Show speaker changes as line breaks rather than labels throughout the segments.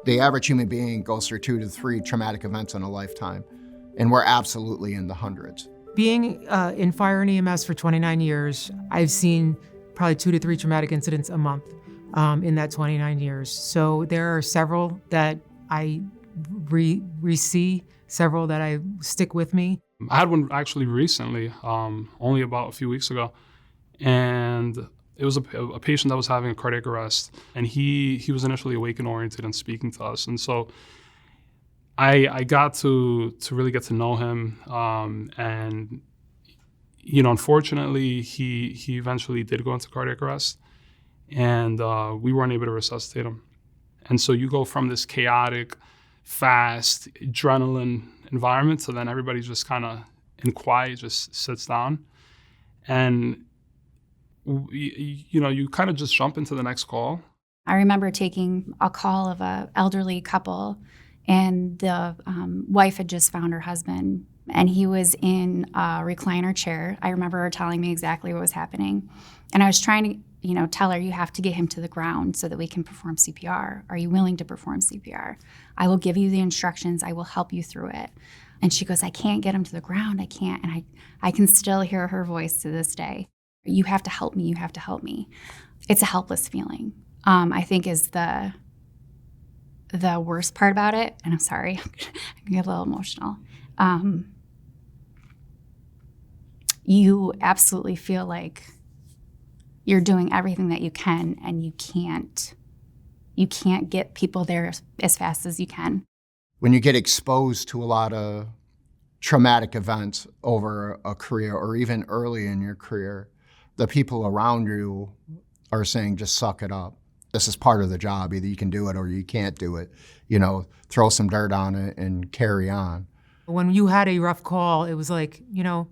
The average human being goes through 2 to 3 traumatic events in a lifetime, and we're absolutely in the hundreds.
Being in fire and EMS for 29 years, I've seen probably 2 to 3 traumatic incidents a month in that 29 years. So there are several that I re-see, several that I stick with me.
I had one actually recently, only about a few weeks ago, and it was a patient that was having a cardiac arrest, and he was initially awake and oriented and speaking to us. And so I got to really get to know him, and unfortunately, he eventually did go into cardiac arrest, and we weren't able to resuscitate him. And so you go from this chaotic, fast, adrenaline environment to then everybody's just kind of in quiet, just sits down, and you kind of just jump into the next call.
I remember taking a call of an elderly couple, and the wife had just found her husband, and he was in a recliner chair. I remember her telling me exactly what was happening. And I was trying to, tell her, you have to get him to the ground so that we can perform CPR. Are you willing to perform CPR? I will give you the instructions. I will help you through it. And she goes, I can't get him to the ground. I can't. And I can still hear her voice to this day. You have to help me. You have to help me. It's a helpless feeling, I think, is the worst part about it. And I'm sorry, I'm going to get a little emotional. You absolutely feel like you're doing everything that you can, and you can't get people there as fast as you can.
When you get exposed to a lot of traumatic events over a career, or even early in your career, the people around you are saying, just suck it up. This is part of the job. Either you can do it or you can't do it. Throw some dirt on it and carry on.
When you had a rough call, it was like,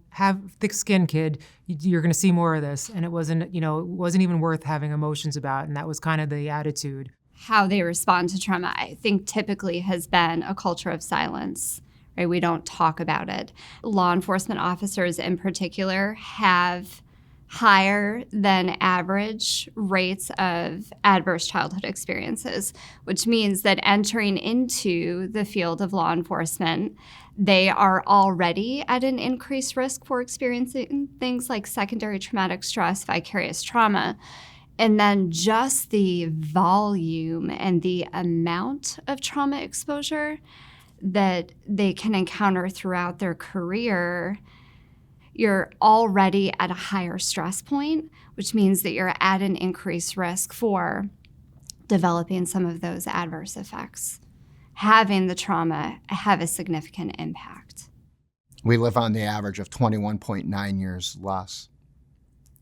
have thick skin, kid. You're going to see more of this. And it wasn't even worth having emotions about. And that was kind of the attitude.
How they respond to trauma, I think, typically has been a culture of silence, right? We don't talk about it. Law enforcement officers in particular have higher than average rates of adverse childhood experiences, which means that entering into the field of law enforcement, they are already at an increased risk for experiencing things like secondary traumatic stress, vicarious trauma. And then just the volume and the amount of trauma exposure that they can encounter throughout their career, you're already at a higher stress point, which means that you're at an increased risk for developing some of those adverse effects. Having the trauma have a significant impact.
We live on the average of 21.9 years less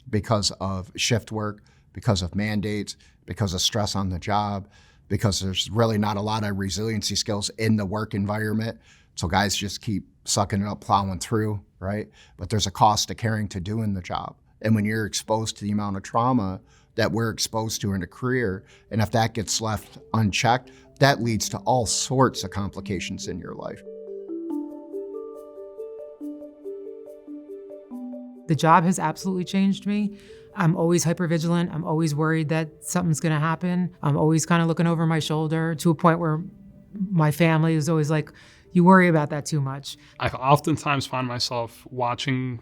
because of shift work, because of mandates, because of stress on the job, because there's really not a lot of resiliency skills in the work environment. So guys just keep sucking it up, plowing through, right? But there's a cost to caring to doing the job. And when you're exposed to the amount of trauma that we're exposed to in a career, and if that gets left unchecked, that leads to all sorts of complications in your life.
The job has absolutely changed me. I'm always hypervigilant. I'm always worried that something's going to happen. I'm always kind of looking over my shoulder, to a point where my family is always like, you worry about that too much.
I oftentimes find myself watching,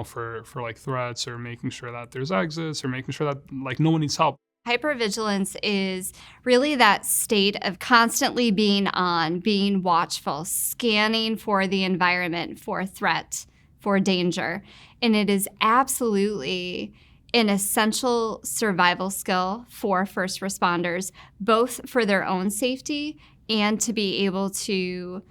for like threats, or making sure that there's exits, or making sure that like no one needs help.
Hypervigilance is really that state of constantly being on, being watchful, scanning for the environment, for threat, for danger. And it is absolutely an essential survival skill for first responders, both for their own safety and to be able to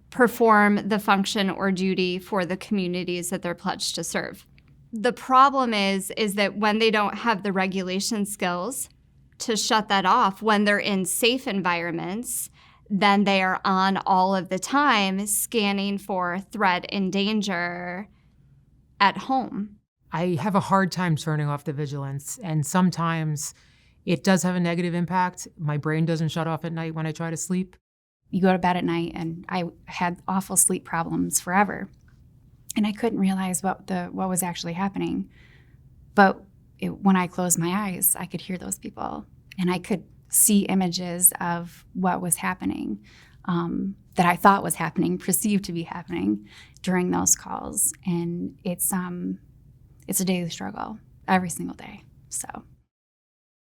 perform the function or duty for the communities that they're pledged to serve. The problem is that when they don't have the regulation skills to shut that off, when they're in safe environments, then they are on all of the time scanning for threat and danger at home.
I have a hard time turning off the vigilance, and sometimes It does have a negative impact. My brain doesn't shut off at night when I try to sleep.
You go to bed at night, and I had awful sleep problems forever. And I couldn't realize what was actually happening. But when I closed my eyes, I could hear those people, and I could see images of what was happening, that I thought was happening, perceived to be happening during those calls. And it's a daily struggle every single day. So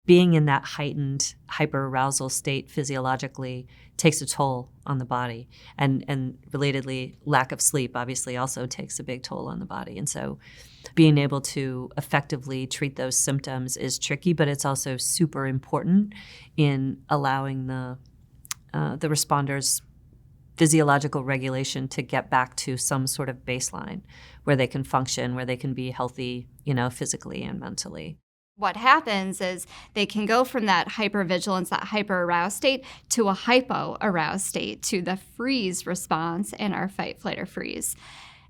being in that heightened hyperarousal state physiologically takes a toll on the body. And relatedly, lack of sleep obviously also takes a big toll on the body. And so being able to effectively treat those symptoms is tricky, but it's also super important in allowing the responders' physiological regulation to get back to some sort of baseline where they can function, where they can be healthy, physically and mentally.
What happens is they can go from that hypervigilance, that hyper-aroused state, to a hypo-aroused state, to the freeze response in our fight, flight, or freeze.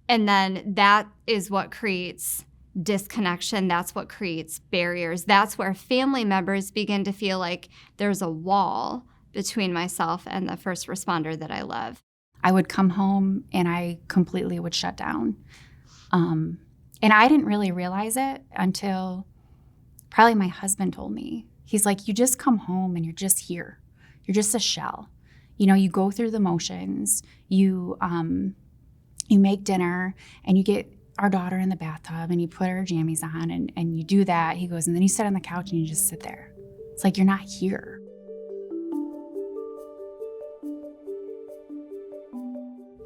And then that is what creates disconnection. That's what creates barriers. That's where family members begin to feel like there's a wall between myself and the first responder that I love.
I would come home and I completely would shut down. And I didn't really realize it until probably my husband told me. He's like, you just come home and you're just here. You're just a shell. You go through the motions. You make dinner and you get our daughter in the bathtub and you put her jammies on and you do that. He goes, and then you sit on the couch and you just sit there. It's like you're not here.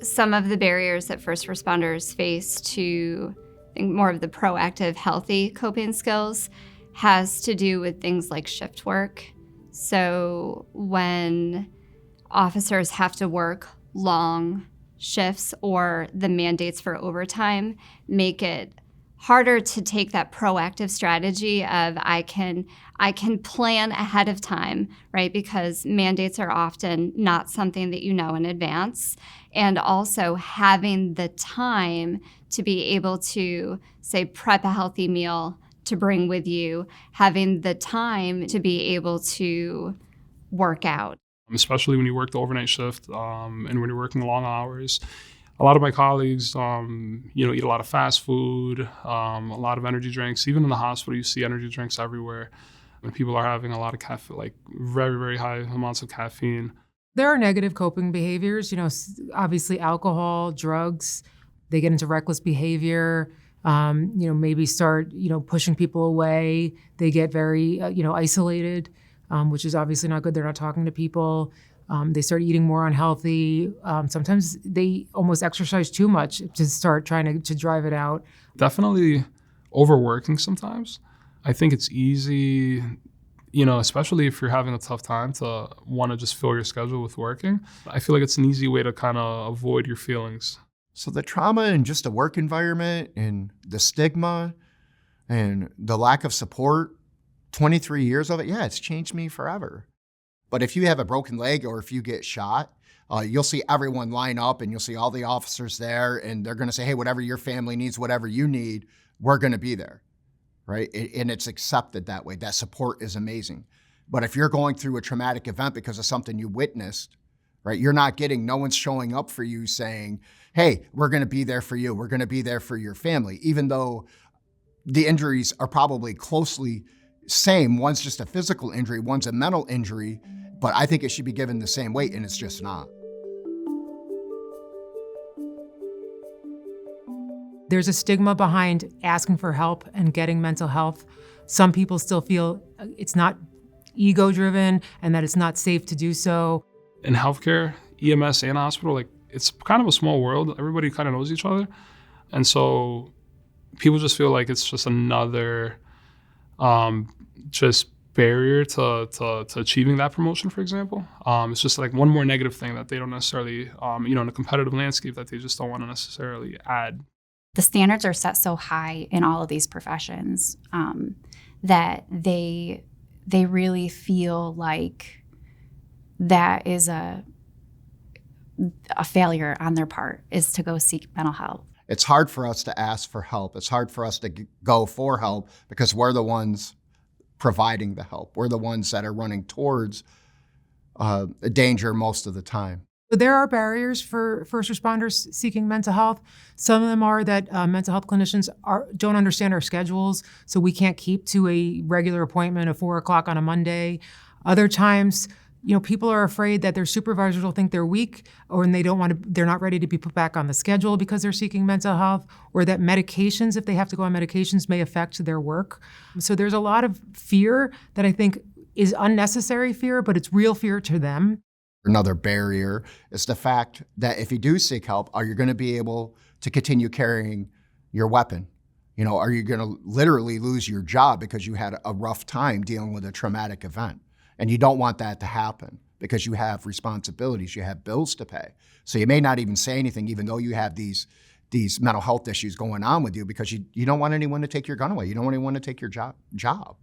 Some of the barriers that first responders face to, I think, more of the proactive, healthy coping skills has to do with things like shift work. So when officers have to work long shifts, or the mandates for overtime make it harder to take that proactive strategy of I can plan ahead of time, right? Because mandates are often not something that you know in advance. And also having the time to be able to, say, prep a healthy meal to bring with you, having the time to be able to work out.
Especially when you work the overnight shift and when you're working long hours. A lot of my colleagues, eat a lot of fast food, a lot of energy drinks. Even in the hospital, you see energy drinks everywhere. And people are having a lot of caffeine, like very, very high amounts of caffeine.
There are negative coping behaviors, obviously alcohol, drugs. They get into reckless behavior, maybe start, pushing people away. They get very, isolated, which is obviously not good. They're not talking to people. They start eating more unhealthy. Sometimes they almost exercise too much to start trying to drive it out.
Definitely overworking sometimes. I think it's easy, especially if you're having a tough time, to want to just fill your schedule with working. I feel like it's an easy way to kind of avoid your feelings.
So the trauma in just a work environment and the stigma and the lack of support, 23 years of it, yeah, it's changed me forever. But if you have a broken leg or if you get shot, you'll see everyone line up and you'll see all the officers there and they're going to say, hey, whatever your family needs, whatever you need, we're going to be there, right? And it's accepted that way. That support is amazing. But if you're going through a traumatic event because of something you witnessed, right, no one's showing up for you saying, hey, we're going to be there for you. We're going to be there for your family, even though the injuries are probably closely same. One's just a physical injury, one's a mental injury, but I think it should be given the same weight, and it's just not.
There's a stigma behind asking for help and getting mental health. Some people still feel it's not ego-driven and that it's not safe to do so.
In healthcare, EMS and hospital, it's kind of a small world. Everybody kind of knows each other. And so people just feel like it's just another just barrier to achieving that promotion, for example. It's just like one more negative thing that they don't necessarily, in a competitive landscape, that they just don't want to necessarily add.
The standards are set so high in all of these professions that they really feel like that is a failure on their part, is to go seek mental health.
It's hard for us to ask for help. It's hard for us to go for help because we're the ones providing the help. We're the ones that are running towards danger most of the time.
There are barriers for first responders seeking mental health. Some of them are that mental health clinicians don't understand our schedules, so we can't keep to a regular appointment of 4 o'clock on a Monday. Other times, people are afraid that their supervisors will think they're weak, or they're not ready to be put back on the schedule because they're seeking mental health, or that medications, if they have to go on medications, may affect their work. So there's a lot of fear that I think is unnecessary fear, but it's real fear to them.
Another barrier is the fact that if you do seek help, are you going to be able to continue carrying your weapon? Are you going to literally lose your job because you had a rough time dealing with a traumatic event? And you don't want that to happen because you have responsibilities, you have bills to pay. So you may not even say anything, even though you have these mental health issues going on with you, because you don't want anyone to take your gun away. You don't want anyone to take your job.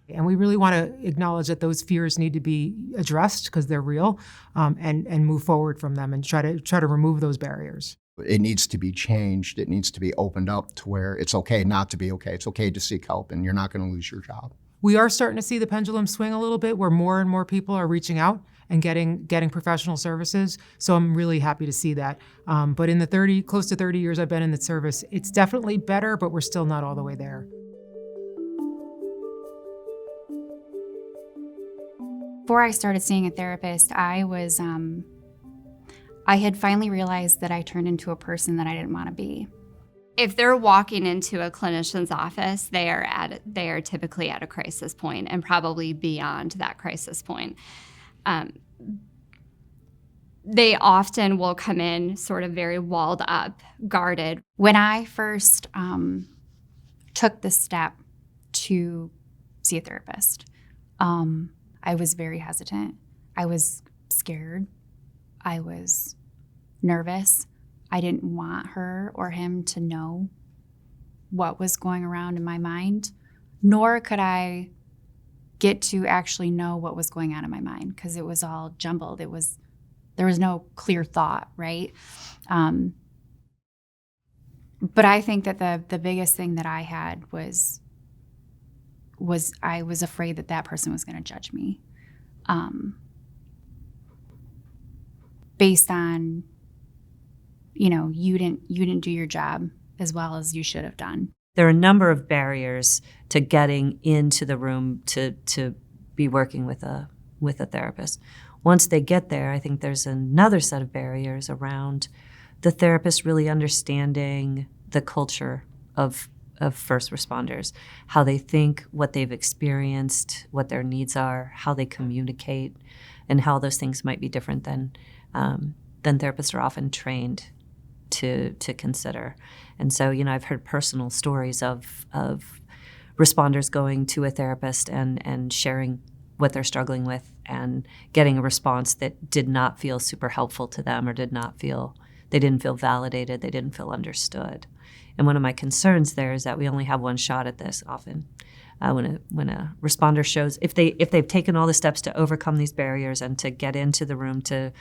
And
we really want to acknowledge that those fears need to be addressed because they're real, and move forward from them and try to remove those barriers.
It needs to be changed. It needs to be opened up to where it's okay not to be okay. It's okay to seek help, and you're not going to lose your job.
We are starting to see the pendulum swing a little bit, where more and more people are reaching out and getting professional services. So I'm really happy to see that. But in the close to 30 years I've been in the service, it's definitely better, but we're still not all the way there.
Before I started seeing a therapist, I had finally realized that I turned into a person that I didn't want to be.
If they're walking into a clinician's office, they are typically at a crisis point and probably beyond that crisis point. They often will come in sort of very walled up, guarded.
When I first took the step to see a therapist, I was very hesitant. I was scared. I was nervous. I didn't want her or him to know what was going around in my mind, nor could I get to actually know what was going on in my mind because it was all jumbled. There was no clear thought, right? But I think that the biggest thing that I had was I was afraid that person was going to judge me, based on, you didn't do your job as well as you should have done.
There are a number of barriers to getting into the room to be working with a therapist. Once they get there, I think there's another set of barriers around the therapist really understanding the culture of first responders, how they think, what they've experienced, what their needs are, how they communicate, and how those things might be different than therapists are often trained to consider. And so, I've heard personal stories of responders going to a therapist and sharing what they're struggling with and getting a response that did not feel super helpful to them, or they didn't feel validated, they didn't feel understood. And one of my concerns there is that we only have one shot at this often. When a responder shows, if they've taken all the steps to overcome these barriers and to get into the room to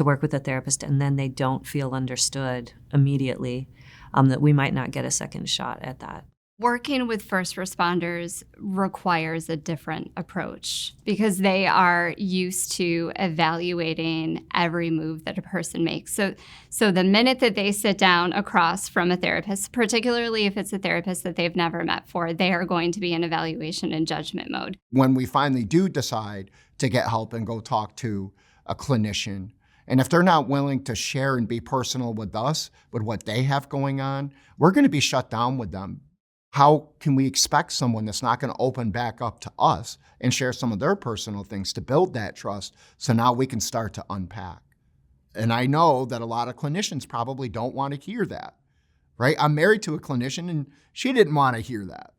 work with a therapist, and then they don't feel understood immediately, that we might not get a second shot at that.
Working with first responders requires a different approach because they are used to evaluating every move that a person makes. So the minute that they sit down across from a therapist, particularly if it's a therapist that they've never met before, they are going to be in evaluation and judgment mode.
When we finally do decide to get help and go talk to a clinician, and if they're not willing to share and be personal with us, with what they have going on, we're going to be shut down with them. How can we expect someone that's not going to open back up to us and share some of their personal things to build that trust so now we can start to unpack? And I know that a lot of clinicians probably don't want to hear that, right? I'm married to a clinician and she didn't want to hear that,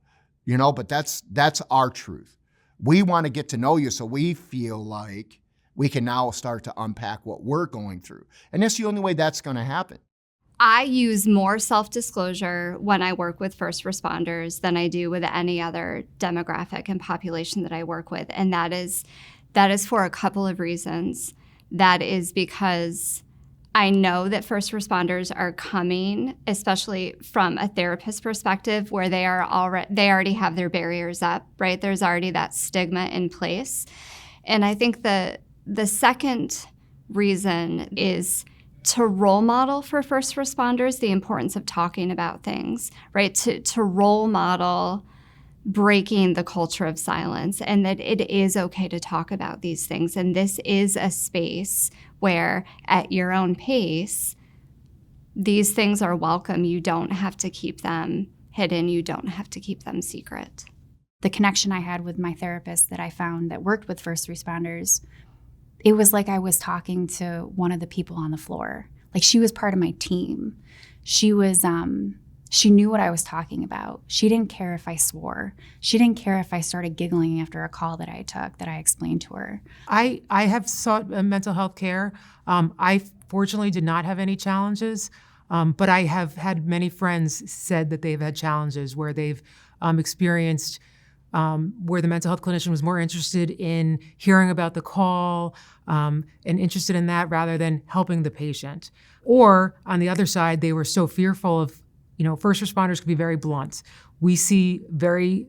but that's our truth. We want to get to know you so we feel like we can now start to unpack what we're going through. And that's the only way that's going to happen.
I use more self-disclosure when I work with first responders than I do with any other demographic and population that I work with. And that is for a couple of reasons. That is because I know that first responders are coming, especially from a therapist perspective, where they already have their barriers up, right? There's already that stigma in place. And I think the second reason is to role model for first responders the importance of talking about things, right? To role model breaking the culture of silence, and that it is okay to talk about these things. And this is a space where, at your own pace, these things are welcome. You don't have to keep them hidden. You don't have to keep them secret.
The connection I had with my therapist that I found that worked with first responders, it was like I was talking to one of the people on the floor. Like, she was part of my team. She was, she knew what I was talking about. She didn't care if I swore. She didn't care if I started giggling after a call that I took, that I explained to her.
I have sought mental health care. I fortunately did not have any challenges, but I have had many friends said that they've had challenges where they've experienced where the mental health clinician was more interested in hearing about the call and interested in that rather than helping the patient. Or on the other side, they were so fearful of, first responders can be very blunt. We see very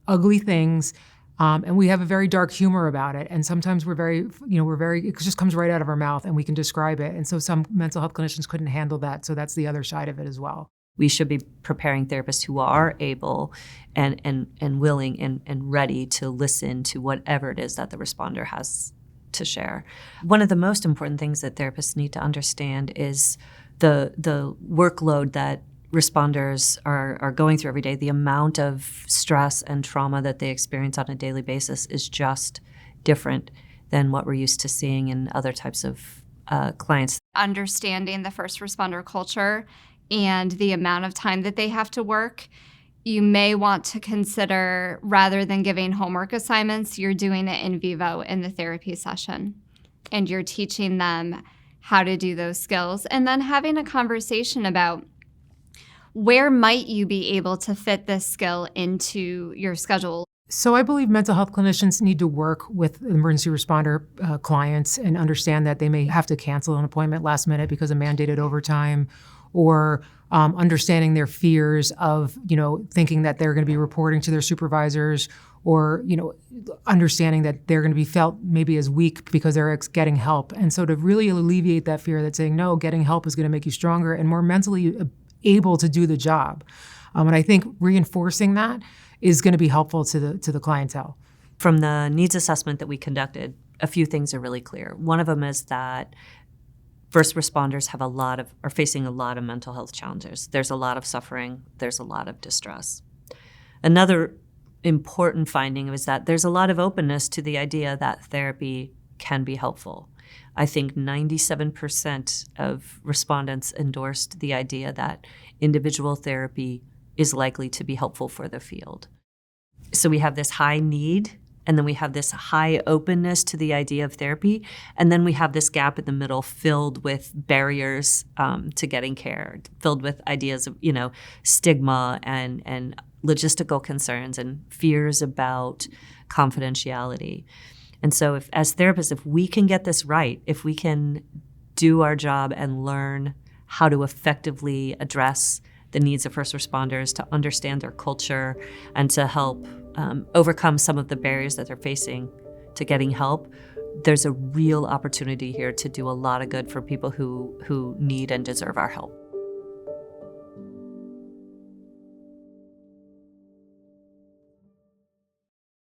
ugly things, and we have a very dark humor about it. And sometimes it just comes right out of our mouth and we can describe it. And so some mental health clinicians couldn't handle that. So that's the other side of it as well.
We should be preparing therapists who are able and willing and ready to listen to whatever it is that the responder has to share. One of the most important things that therapists need to understand is the workload that responders are going through every day. The amount of stress and trauma that they experience on a daily basis is just different than what we're used to seeing in other types of clients.
Understanding the first responder culture and the amount of time that they have to work, you may want to consider, rather than giving homework assignments, you're doing it in vivo in the therapy session. And you're teaching them how to do those skills. And then having a conversation about where might you be able to fit this skill into your schedule.
So I believe mental health clinicians need to work with emergency responder clients and understand that they may have to cancel an appointment last minute because of mandated overtime, or understanding their fears of, thinking that they're going to be reporting to their supervisors, or, understanding that they're going to be felt maybe as weak because they're getting help. And so to really alleviate that fear, that saying, no, getting help is going to make you stronger and more mentally able to do the job. And I think reinforcing that is going to be helpful to the clientele.
From the needs assessment that we conducted, a few things are really clear. One of them is that first responders are facing a lot of mental health challenges. There's a lot of suffering. There's a lot of distress. Another important finding is that there's a lot of openness to the idea that therapy can be helpful. I think 97% of respondents endorsed the idea that individual therapy is likely to be helpful for the field. So we have this high need, and then we have this high openness to the idea of therapy, and then we have this gap in the middle filled with barriers to getting care, filled with ideas of, stigma and logistical concerns and fears about confidentiality. And so as therapists, if we can get this right, if we can do our job and learn how to effectively address the needs of first responders, to understand their culture, and to help overcome some of the barriers that they're facing to getting help, there's a real opportunity here to do a lot of good for people who need and deserve our help.